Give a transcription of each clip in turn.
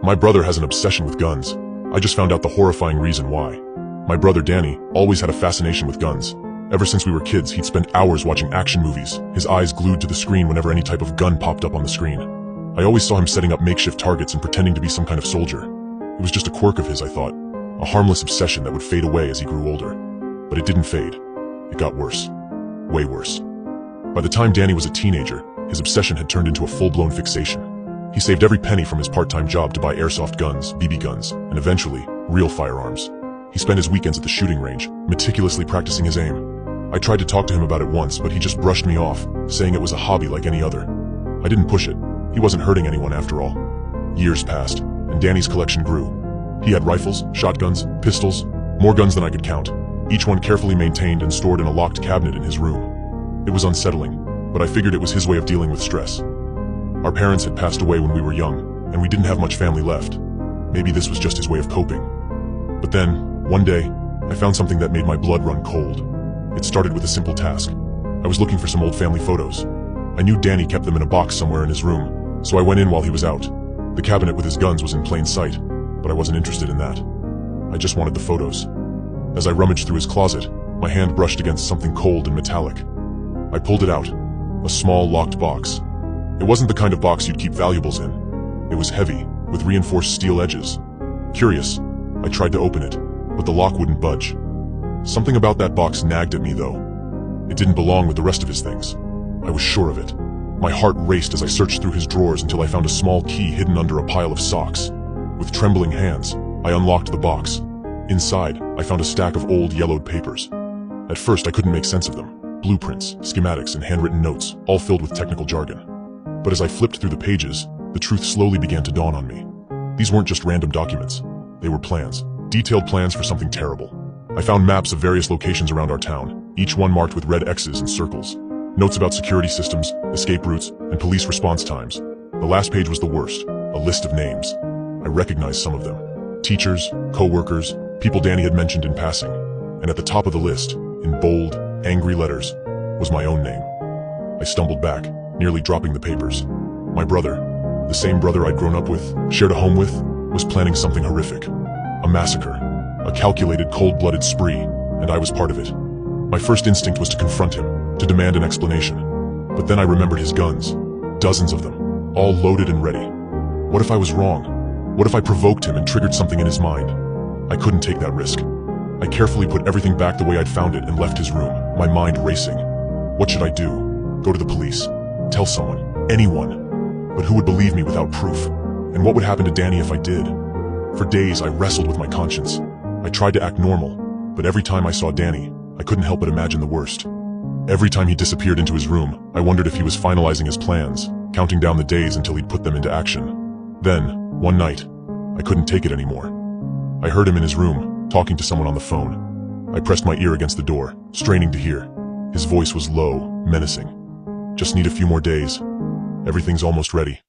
My brother has an obsession with guns. I just found out the horrifying reason why. My brother Danny always had a fascination with guns. Ever since we were kids, he'd spend hours watching action movies, his eyes glued to the screen whenever any type of gun popped up on the screen. I always saw him setting up makeshift targets and pretending to be some kind of soldier. It was just a quirk of his, I thought. A harmless obsession that would fade away as he grew older. But it didn't fade. It got worse. Way worse. By the time Danny was a teenager, his obsession had turned into a full-blown fixation. He saved every penny from his part-time job to buy airsoft guns, BB guns, and eventually, real firearms. He spent his weekends at the shooting range, meticulously practicing his aim. I tried to talk to him about it once, but he just brushed me off, saying it was a hobby like any other. I didn't push it. He wasn't hurting anyone after all. Years passed, and Danny's collection grew. He had rifles, shotguns, pistols, more guns than I could count, each one carefully maintained and stored in a locked cabinet in his room. It was unsettling, but I figured it was his way of dealing with stress. Our parents had passed away when we were young, and we didn't have much family left. Maybe this was just his way of coping. But then, one day, I found something that made my blood run cold. It started with a simple task. I was looking for some old family photos. I knew Danny kept them in a box somewhere in his room, so I went in while he was out. The cabinet with his guns was in plain sight, but I wasn't interested in that. I just wanted the photos. As I rummaged through his closet, my hand brushed against something cold and metallic. I pulled it out, a small locked box. It wasn't the kind of box you'd keep valuables in. It was heavy, with reinforced steel edges. Curious, I tried to open it, but the lock wouldn't budge. Something about that box nagged at me, though. It didn't belong with the rest of his things. I was sure of it. My heart raced as I searched through his drawers until I found a small key hidden under a pile of socks. With trembling hands, I unlocked the box. Inside, I found a stack of old yellowed papers. At first, I couldn't make sense of them. Blueprints, schematics, and handwritten notes, all filled with technical jargon. But as I flipped through the pages, the truth slowly began to dawn on me. These weren't just random documents. They were plans. Detailed plans for something terrible. I found maps of various locations around our town, each one marked with red X's and circles. Notes about security systems, escape routes, and police response times. The last page was the worst, a list of names. I recognized some of them. Teachers, co-workers, people Danny had mentioned in passing. And at the top of the list, in bold, angry letters, was my own name. I stumbled back, nearly dropping the papers. My brother, the same brother I'd grown up with, shared a home with, was planning something horrific. A massacre. A calculated, cold-blooded spree, and I was part of it. My first instinct was to confront him, to demand an explanation. But then I remembered his guns. Dozens of them, all loaded and ready. What if I was wrong? What if I provoked him and triggered something in his mind? I couldn't take that risk. I carefully put everything back the way I'd found it and left his room, my mind racing. What should I do? Go to the police? Tell someone? Anyone? But who would believe me without proof? And what would happen to Danny if I did? For days, I wrestled with my conscience. I tried to act normal, but every time I saw Danny, I couldn't help but imagine the worst. Every time he disappeared into his room, I wondered if he was finalizing his plans, counting down the days until he'd put them into action. Then, one night, I couldn't take it anymore. I heard him in his room, talking to someone on the phone. I pressed my ear against the door, straining to hear. His voice was low, menacing. Just need a few more days. Everything's almost ready.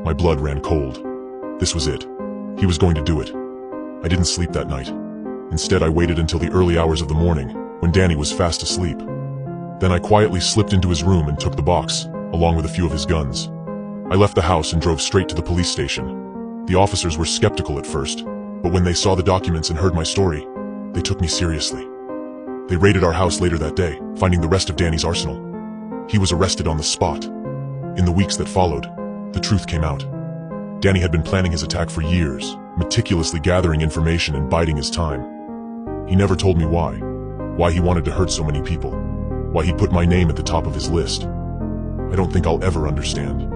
My blood ran cold. This was it. He was going to do it. I didn't sleep that night. Instead, I waited until the early hours of the morning, when Danny was fast asleep. Then I quietly slipped into his room and took the box, along with a few of his guns. I left the house and drove straight to the police station. The officers were skeptical at first, but when they saw the documents and heard my story, they took me seriously. They raided our house later that day, finding the rest of Danny's arsenal. He was arrested on the spot. In the weeks that followed, the truth came out. Danny had been planning his attack for years, meticulously gathering information and biding his time. He never told me why he wanted to hurt so many people, why he'd put my name at the top of his list. I don't think I'll ever understand.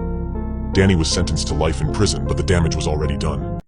Danny was sentenced to life in prison, but the damage was already done.